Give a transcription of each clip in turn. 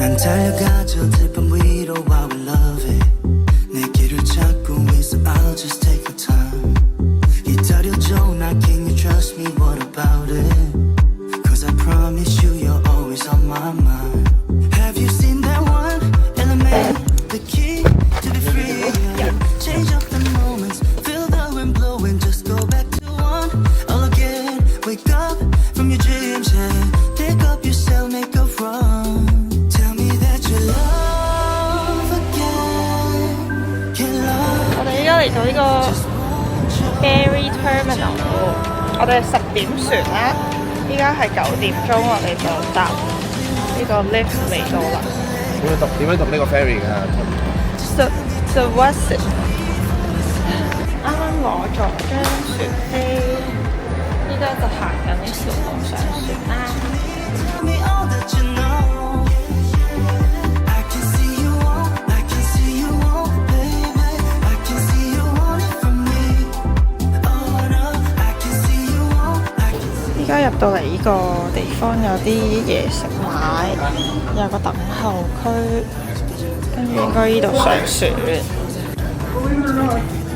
난 달려가 저 들판 위로 while we love it 내 길을 찾고 있어 I'll just take my time 기다려줘 나 can you trust me what about it Cause I promise you you're always on my mind Have you seen that one element the key to be free change up the moments feel the wind blowing just go back to one all again wake up from your dreams and pick up yourself make a run tell me that you love again can love 我哋依家嚟到呢個 Ferry Terminal， 我哋10點船啦，依家係9點鐘，我哋就搭呢個 lift 嚟到啦。點樣讀呢個 ferry 㗎 The West 啱啱攞咗張船飛，依家就行緊呢條路上船啦。tell me all that you know I can see you want I can see you want baby I can see you want it from me oh no I can see you want I can see 依家入到嚟呢個地方有啲嘢食買，有個等候區，跟住應該呢度上船。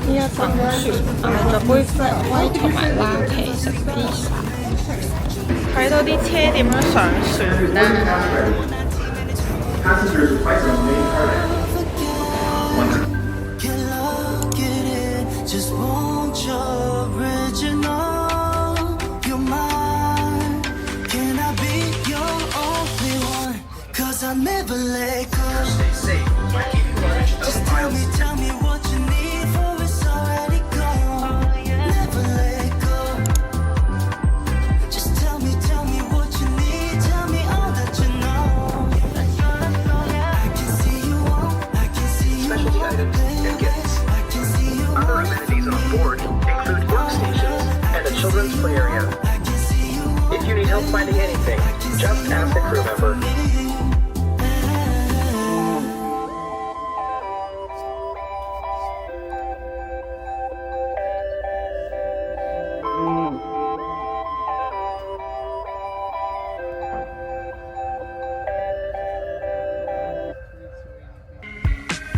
依家等船，嗌咗杯 flat white 同埋拉皮食 pizza。睇到啲車點樣上船咧？ Can love get in? Just want your original. You're mine. Can I be your only one? Cause I'll never let go. Just tell me what you need for it's already gone. Never let go. Just tell me what you need. Tell me all that you know. I can see you want, I can see you Specialty want, items and gifts. I can see you Other want. amenities on board include workstations and a children's play area. I can see you want. If you need help finding anything, just ask a crew member.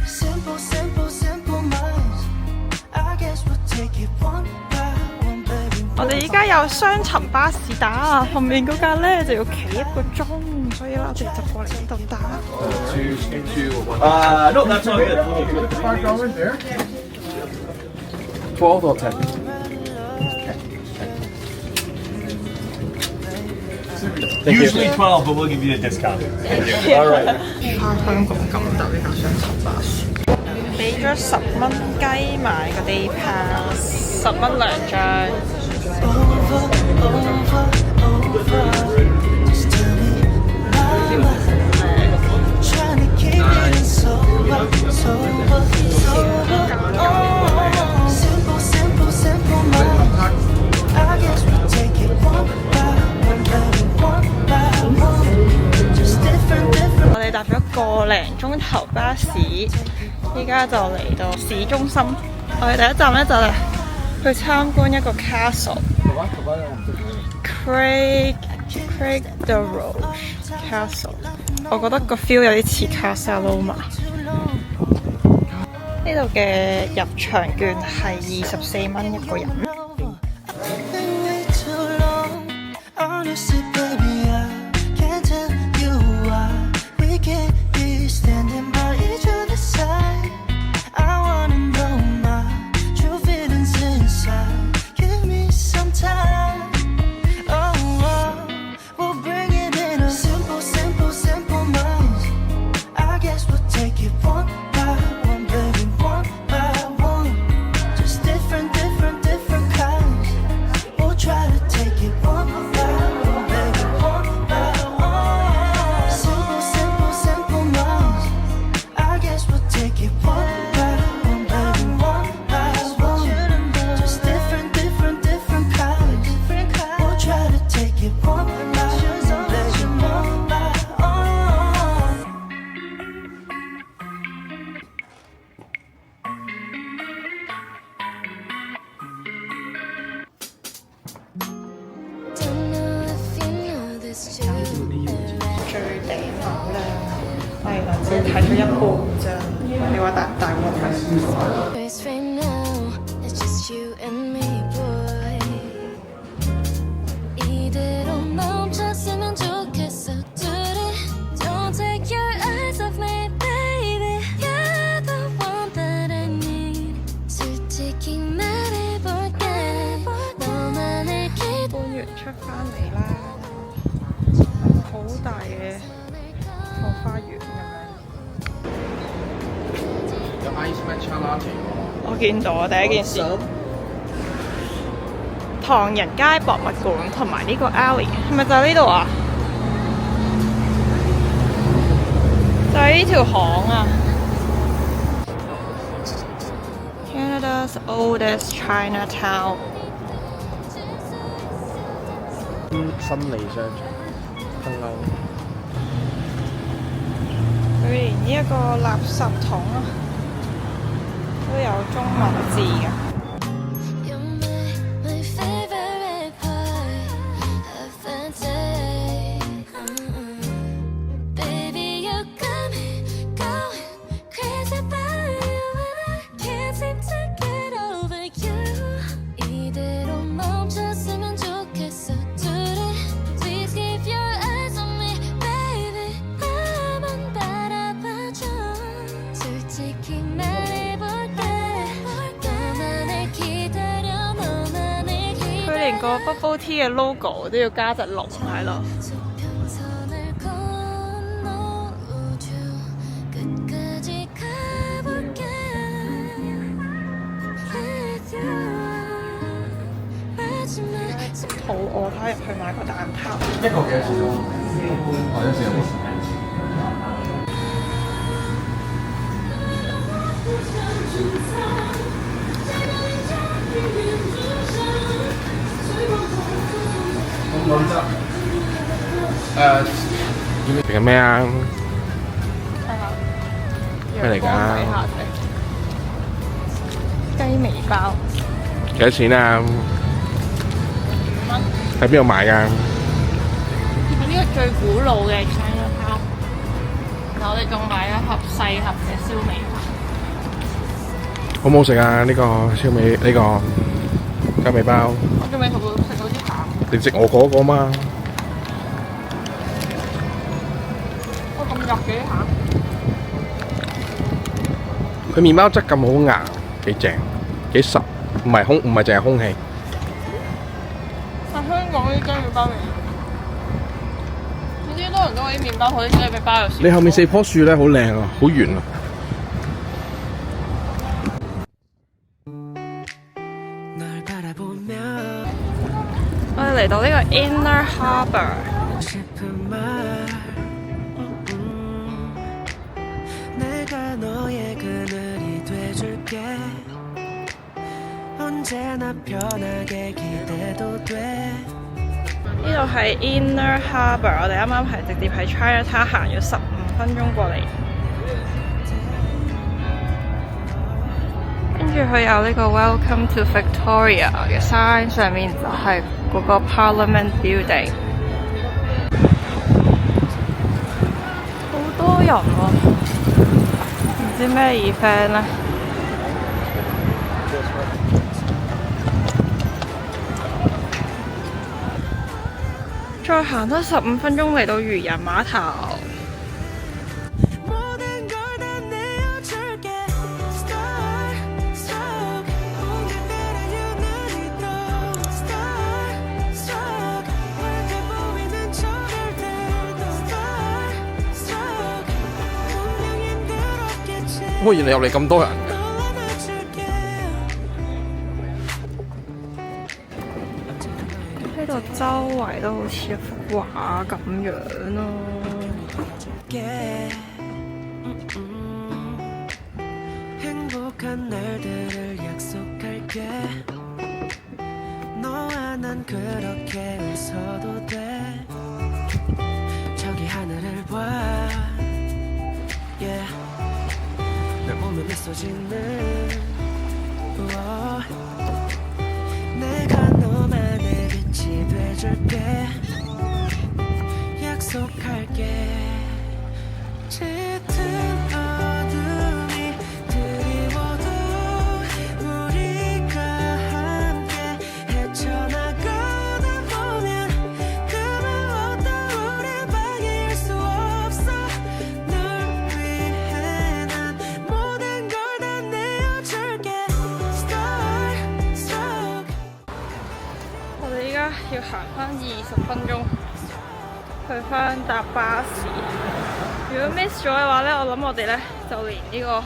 Simple, simple, simple minds. I guess we'll take it one by one, baby. 我哋依家有雙層巴士打，後面嗰架咧就要企1個鐘，所以我哋就過嚟呢度打。No, that's all good. 12 or 10? Usually 12, but we'll give you a discount. All right. 香港咁搭呢架雙層巴士，俾咗10蚊雞買個 day pass， 10蚊2張。 Over, over, over. Just tell me my mind. Trying to keep it sober, sober, sober. Oh, simple, simple, simple minds. I guess we'll take it one by one, baby, one by one. Just different, different. 我哋搭咗個零鐘頭巴士，依家就嚟到市中心。我哋第一站咧就嚟去參觀一個 castle，Craig de Roche Castle。我覺得個 feel 有啲似 Casa Loma。呢度嘅入場券係24蚊一個人。 Been way too long. Honestly, baby, I can't tell you why we can't be standing by each other's side. I wanna know my true feelings inside. Give me some time. Oh, oh, we'll bring it in a simple, simple, simple minds. I guess we'll take it one by one, baby, one by one. Just different, different, different kinds. We'll try to take it one by one, baby. 睇咗一半啫。你話大唔大鑊？ Place right now, it's just you and me, boy. 이대로 멈췄으면 좋겠어, 둘이. Don't take your eyes off me, baby. You're the one that I need. 솔직히 말해볼게. 너만을 기다려. 搬完出翻嚟啦，好大嘅後花園咁樣。有 ice matcha latte 我見到啊，第一件事，唐人街博物館同埋呢個 alley 係咪就係呢度啊？就係呢條巷啊 ！Canada's oldest Chinatown。新利商場，燈歐。佢連呢一個垃圾桶啊都有中文字嘅。You're my favorite part of the day. Baby, you got me going crazy about you, and I can't seem to get over you. 이대로 멈췄으면 좋겠어, 둘이. Please keep your eyes on me, baby. 나만 바라봐줘. 솔직히 말해볼게. 너만을 기다려, 너만을 佢連 기다려. 個 bubble tea 嘅 logo 都要加隻龍喺度。 수평선을 건너 우주 끝까지 가볼게. With you. 마지막 肚餓，睇入去買個蛋撻。一個幾多錢啊？哦，一時有冇？食緊咩啊？咩嚟㗎？雞尾包幾多錢啊？喺邊度買㗎？係呢個最古老嘅 Chinatown。我哋仲買一盒細盒嘅燒味包。好唔好食啊？呢個燒味呢個雞尾包。我仲未食到啲餡。你食我嗰個嘛？我咁入嘅餡。佢麵包質感好硬，幾正，幾實，唔係淨係空氣。但香港啲雞尾包味，唔知多倫多啲麵包好啲雞尾包又少。你後面4棵樹咧好靚啊，好圓啊！我哋嚟到呢個 Inner Harbour。 싶은 말 내가 너의 그늘이 돼줄게 언제나 편하게 기대도 돼 呢度係 Inner Harbour， 我哋啱啱係直接喺 Chinatown 行咗15分鐘過嚟，跟住佢有呢個 Welcome to Victoria 嘅 sign， 上面就係嗰個 Parliament Building。好多人喎，唔知咩 event 咧。再行多15分鐘嚟到漁人碼頭。 모든 걸 다 내어줄게 Star, struck 공격들의 유난히도 Star, struck 밝아 보이는 저들도 Star, struck 분명 힘들었겠지 哇！原來入嚟咁多人嘅。 널 안아줄게 呢度周圍都好似一幅畫咁樣咯。 행복한 날들을 약속할게 너와 난 그렇게 웃어도 돼 저기 하늘을 봐 yeah. 널 보면 미소 짓는 내가 너만의 빛이 돼줄게 약속할게 짙은 10分鐘去返搭巴士。如果 miss 咗嘅話呢，我諗我哋呢就連呢個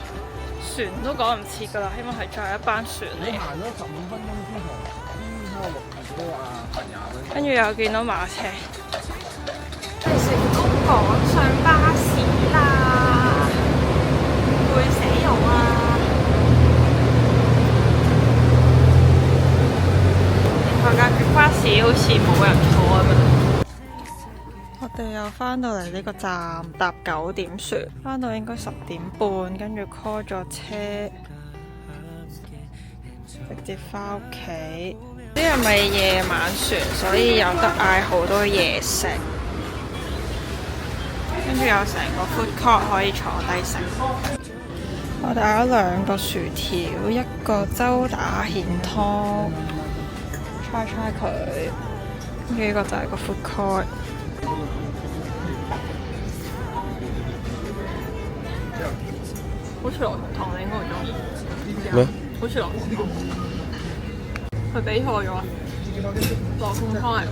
船都趕唔切㗎啦，因為係最後一班船嚟。行咗15分鐘先同6多啊跟住又見到馬車，成功趕上巴士啦！攰死我啊！然後架巴士好似冇人坐咁樣。我哋又翻到嚟呢個站搭9點船，翻到應該10點半，跟住 call 咗車，直接翻屋企。呢係咪夜晚船，所以有得嗌好多嘢食，跟住有成個 food court 可以坐低食。我哋嗌咗2個薯條，一個周打芡湯，try 佢，跟住呢個就係個 food court。好似羅宋湯，你應該會中意。咩？好似羅宋湯。佢俾錯咗，羅宋湯嚟㗎。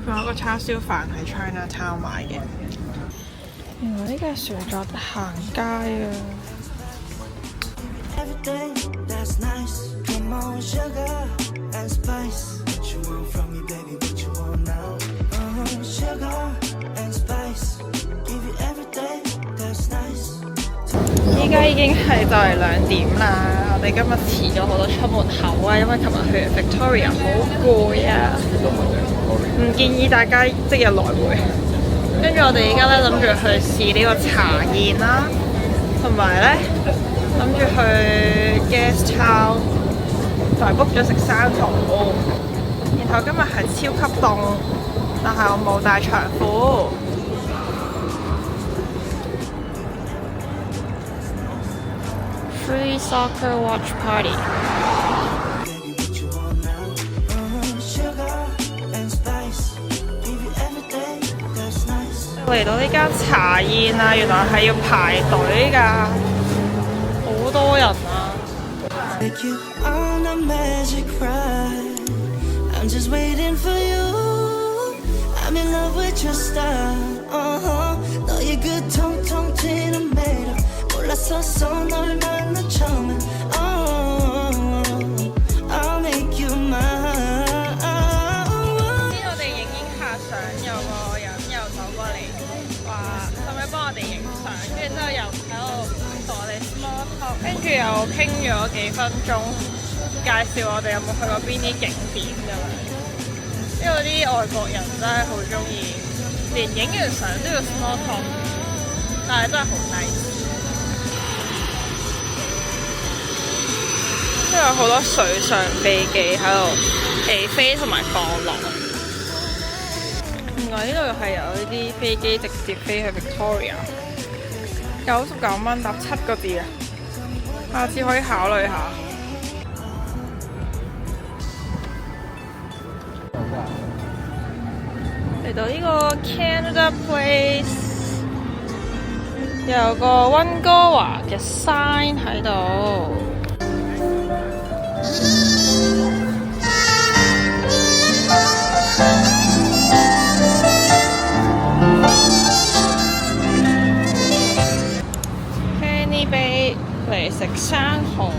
仲有一個叉燒飯喺 Chinatown 買嘅。原來呢架船仲得行街啊！ Everything that's nice, come on, sugar and spice. What you want from me, baby? What you want now? Sugar and spice, give you everything that's nice. 依家已經係就嚟2點啦，我哋今日遲咗好多出門口啊，因為琴日去 Victoria 好攰啊，唔建議大家即日來回。跟住我哋而家咧諗住去試呢個茶宴啦，同埋咧諗住去 Guest Town， 同埋 book 咗食生蠔。然後今日係超級凍，但係我冇帶長褲。Free soccer watch party。 Baby, what you want now? Sugar and spice, give you everything that's nice. 嚟到呢間茶宴啊，原來係要排隊㗎，好多人啊！ Take you on a magic ride. I'm just waiting for you. I'm in love with your style. 너의 그 통통 튀는 매력 몰랐었어 널 만나 처음엔. I'll make you mine. 知我哋影下相，有個人又走過嚟話，使唔使幫我哋影相？跟住之後又喺度同我哋 small talk，跟住又傾咗幾分鐘，介紹我哋有冇去過邊啲景點咁樣。因為啲外國人真係好中意，連影完相都要 small talk， 但係真係好 nice。都有好多水上飛機喺度起飛同埋降落。原來呢度係有呢啲飛機直接飛去 Victoria， 99蚊搭7個字啊！下次可以考慮下。嚟到呢個 Canada Place， 有個溫哥華嘅 sign 喺度。Penny Bay 嚟食生蠔。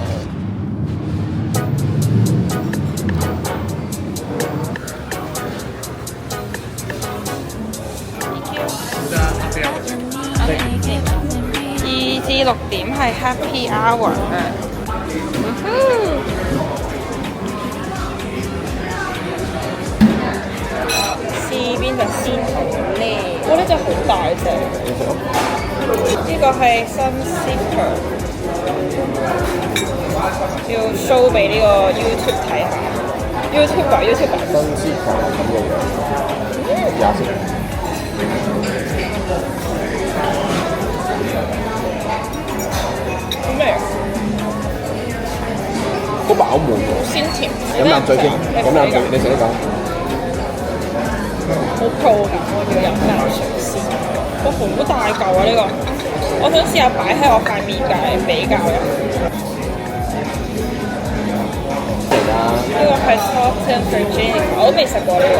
2至6點係 Happy Hour 啊！試邊隻先好咧？哇！呢隻好大隻，呢個係新 Seeker， 要 show 俾呢個 YouTube 睇下。YouTuber 新絲球咁嘅樣，廿成。好味啊！好飽滿喎。鮮甜。飲啖水先，飲啖水，你食得講。好 pro 㗎，我要飲啖水先。哇，好大嚿啊！呢個，我想試下擺喺我塊面隔離比較一下。啦，呢個係 Totton Virginia，我都未食過呢個。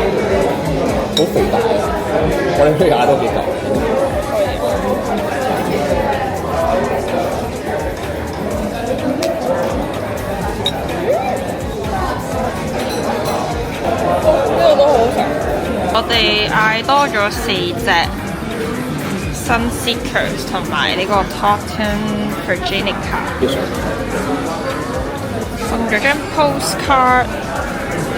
好肥大啊！我哋推下都幾嚿。呢個都好好食。我哋嗌多咗4隻 Sunseekers 同埋呢個 Totton Virginia， 送咗張 postcard。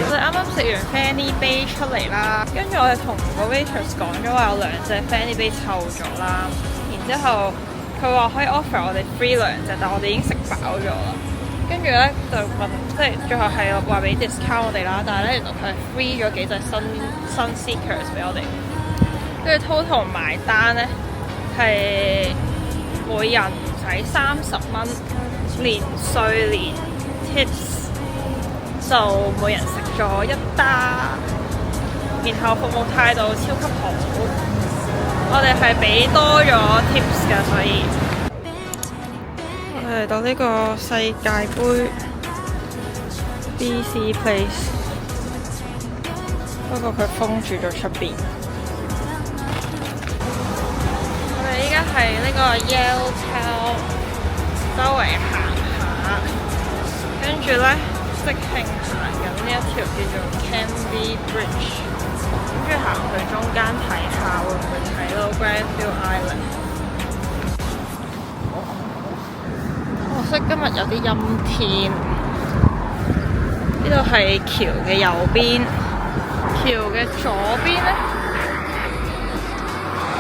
我哋啱啱食完 Fanny Bay 出嚟啦，跟住我哋同個 waitress 講咗話有2隻 Fanny Bay 湊咗啦，然之後佢話可以 offer 我哋 free 2隻，但我哋已經食飽咗啦。跟住咧就問，即係最後係話俾 discount 我哋啦，但係咧原來佢係 free 咗幾隻Sunseekers 俾我哋，跟住 total 埋單咧係每人唔使30蚊，連稅連 tips 就每人食咗1打，然後服務態度超級好，我哋係俾多咗 tips 㗎，所以。嚟到呢個世界盃 BC Place， 不過佢封住咗出邊。我哋依家係呢個 Yale Town 周圍行下，跟住咧即興行緊呢一條叫做 Canby Bridge， 跟住行去中間睇下會唔會睇到 Granville Island。可惜今日有啲陰天，呢度係橋嘅右邊，橋嘅左邊呢，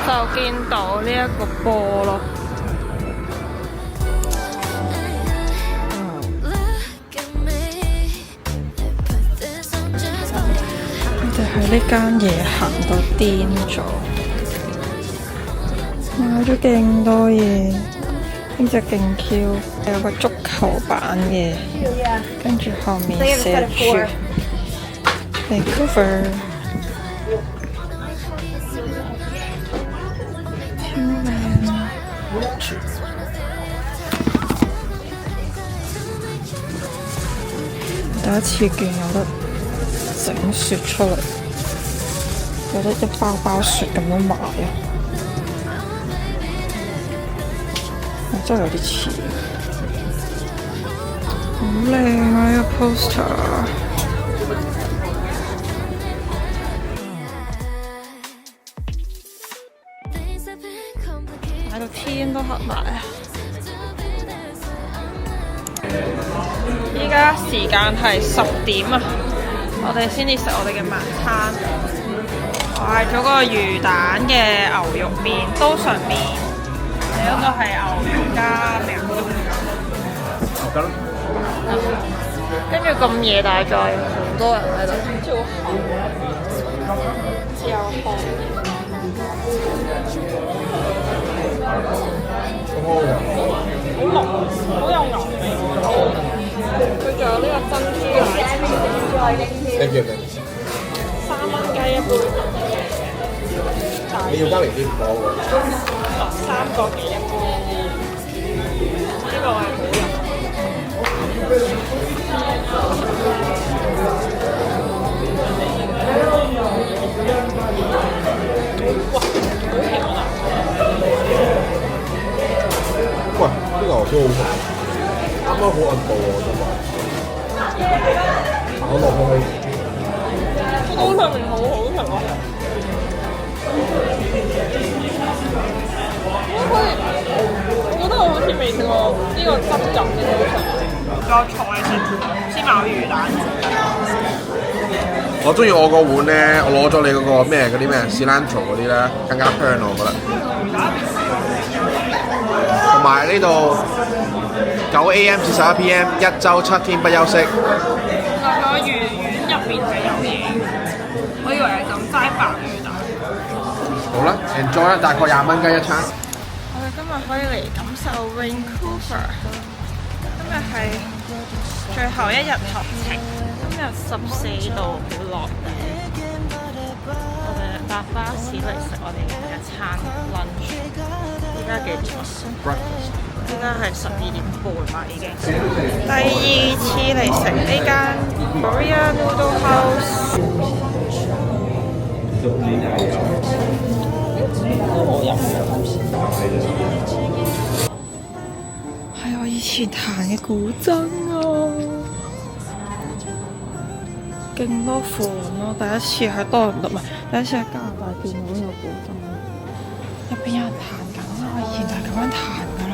就見到呢一個波咯。我哋喺呢間嘢行到癲咗，買咗勁多嘢。呢隻勁 Q， 有個足球版嘅，跟住後面寫住 Vancouver。超靚！第一次見有得整雪出嚟，有得一包包雪咁樣賣啊！真係有啲似，好靚啊！呢個 poster， 睇到天都黑埋啊！依家時間係10點啊，我哋先至食我哋嘅晚餐。我嗌咗個魚蛋嘅牛肉麵，刀削麵。嗰個係牛肉加咩啊？牛筋。跟住咁夜，但係再好多人喺度，超厚，又紅。好濃，好有牛味。佢仲有呢個珍珠奶茶。Thank you。3蚊雞一杯。你要加零啲唔多喎。3個幾一杯，呢個係好飲。哇，好甜啊！喂，呢個牛燒好食，啱啱好韌度喎，真係。我落去。刀上面好好食啊！我覺得我好似未食過呢個汁浸嘅刀削。個菜食先咬魚蛋。我中意我個碗咧，我攞咗你嗰個咩嗰啲咩 cilantro 嗰啲咧，更加香我覺得。同埋呢度9 AM 至11 PM， 1週7天不休息。個魚丸入面係有嘢，我以為係咁齋白魚蛋。好啦 ，enjoy 啦，大概20蚊雞一餐。我哋今日可以嚟感受 Vancouver。今日係最後一日行程，今日14度會落地。我哋搭巴士嚟食我哋嘅一餐 lunch。依家幾點啊？依家係12點半啦已經。第二次嚟食呢間 Korean Noodle House。都冇飲。係我以前彈嘅古箏啊！勁多款咯！第一次喺多倫多，唔係第一次喺加拿大見到有古箏，入邊有人彈緊啦！我以前就係咁樣彈噶啦。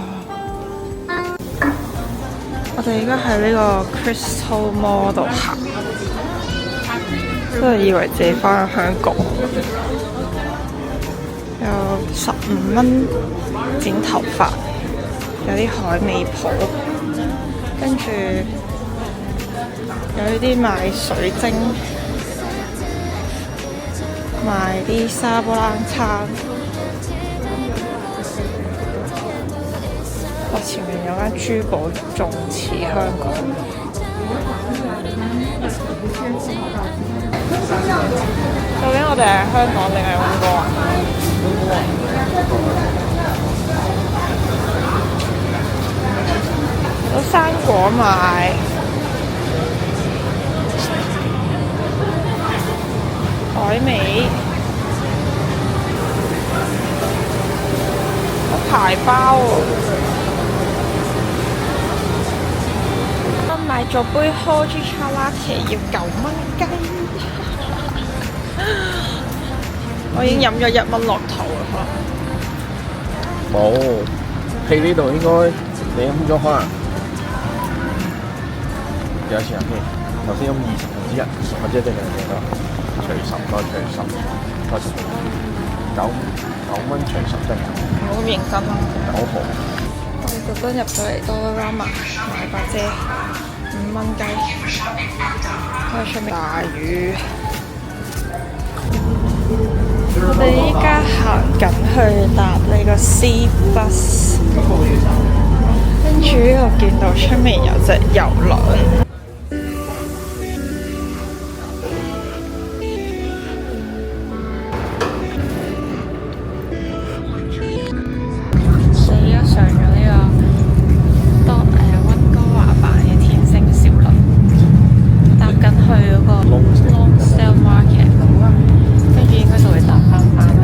我哋而家喺呢個 Crystal Mall 度行，真係以為自己翻去香港。有15蚊剪頭髮，有啲海味鋪，跟住有啲賣水晶，賣啲沙煲冷餐。我前面有間珠寶仲似香港。究竟我哋係香港定係香港啊？有生果賣，海味，有排包喎。我買咗杯 Hojicha Latte 要9蚊雞。我已經飲咗1蚊落頭啦。冇，喺呢度應該你飲咗可能幾多錢啊？頭先飲1/20，或者定係幾多？除10咯，除10，多少？9蚊除10真係。冇咁認真啦。9毫。我哋特登入咗嚟Dollarama買把遮，5蚊雞。開出面大雨。我哋依家行緊去搭呢個 C bus， 跟住我見到出面有隻遊輪。我依家上咗呢個溫哥華版嘅天星小輪，搭緊去嗰個 Lonsdale Market。跟住應該就會搭翻嚟。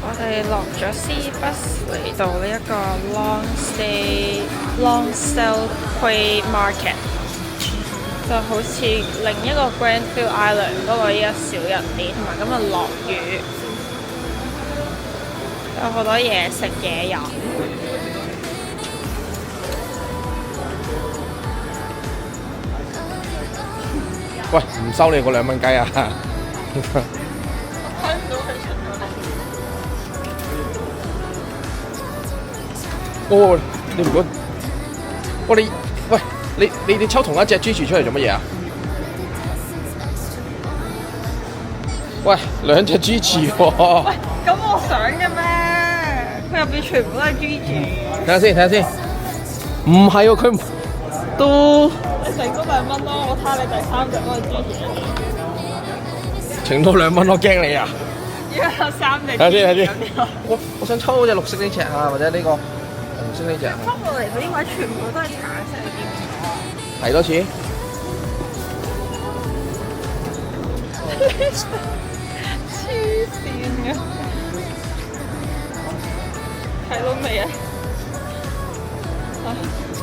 我哋落咗 C bus 嚟到呢一個 Lonsdale Quay Market， 就好似另一個 Granville Island， 不過依家少人啲，同埋今日落雨，有好多嘢食嘢飲。喂，唔收你嗰2蚊雞啊！睇唔到佢出咗嚟。哦，你唔該，你抽同一隻 Gigi 出嚟做乜嘢啊？喂，2隻 Gigi 喎。喂，咁我想嘅咩？佢入邊全部都係 Gigi。睇下先。唔係喎，佢都。你整多2蚊咯，我睇你第3隻都係 Gigi。整多2蚊，我驚你啊！依家有3隻。睇先。我想抽嗰隻綠色呢隻啊，或者呢個紅色呢隻。抽落嚟嗰啲位全部都係橙色，你見唔見到啊？睇多次。黐線嘅。睇到未啊？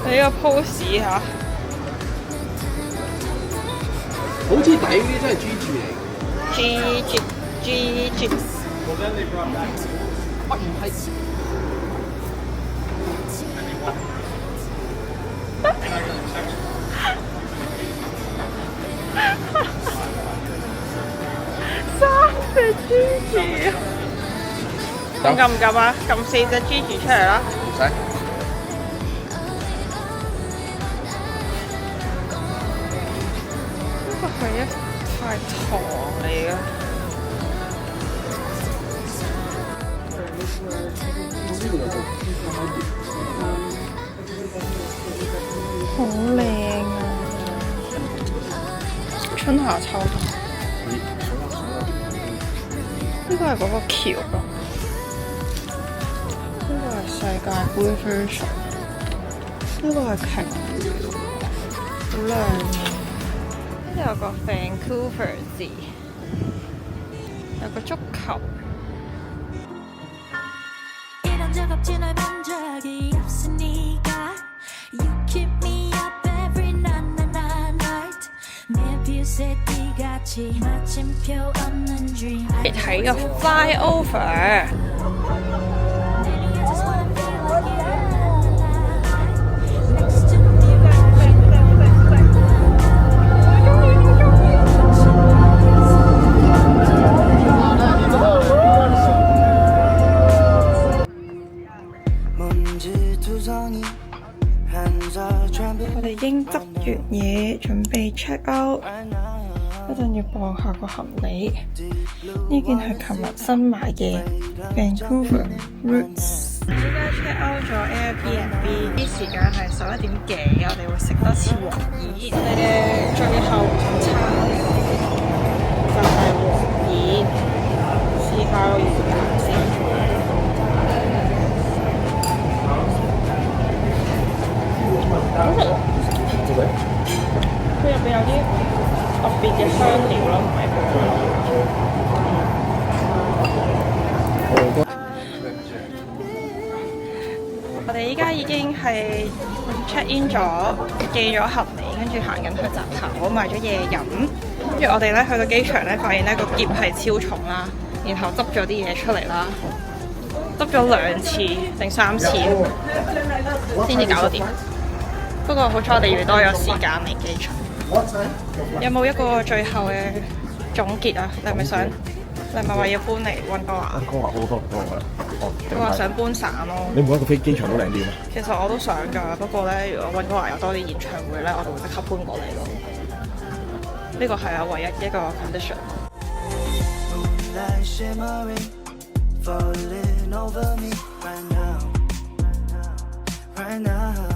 你個 pose 下。好似底嗰啲真係 Gigi 嚟。Gigi。乜唔係？3隻 Gigi。咁撳唔撳啊？撳4隻 Gigi 出嚟啦。唔使。呢個係一塊糖嚟嘅。好靚啊！春夏秋冬。呢個係嗰個橋咯，呢個係世界盃 version，呢個係鯨魚，好靚啊！有個 Vancouver 字，有個足球。 적 없진 널 본 적이 없으니까 You keep me up every night 매일 새끼같이 마침표 없는 dream 嚟睇個 flyover， Maybe I just wanna feel like it next to me 먼지투성이 한살 전부 我哋已經執完嘢，準備 check out。一陣要磅下個行李。呢件係琴日新買嘅 Vancouver Roots。依家 check out 咗 Airbnb， 啲時間係11點幾，我哋會食多次黃燕。我哋嘅最後午餐就係黃燕，試下個魚蛋先。好食喎！佢入邊有啲特別嘅香料咯，唔係普通。我哋依家已經係 check in 咗，寄咗行李，跟住行緊去閘頭買咗嘢飲。跟住我哋咧去到機場咧，發現咧個篋係超重啦，然後執咗啲嘢出嚟啦，執咗2次定3次先至搞得掂。不過好彩我哋預多咗時間嚟機場。有冇一個最後嘅總結啊？你係咪想？你係咪話要搬嚟溫哥華？溫哥華好多唔多㗎啦。佢話想搬散咯。你每一個飛機場都靚啲咩？其實我都想㗎，不過咧，如果溫哥華有多啲演唱會咧，我就會即刻搬過嚟咯。呢個係我唯一一個 condition。 Moonlight shimmering, falling over me right now.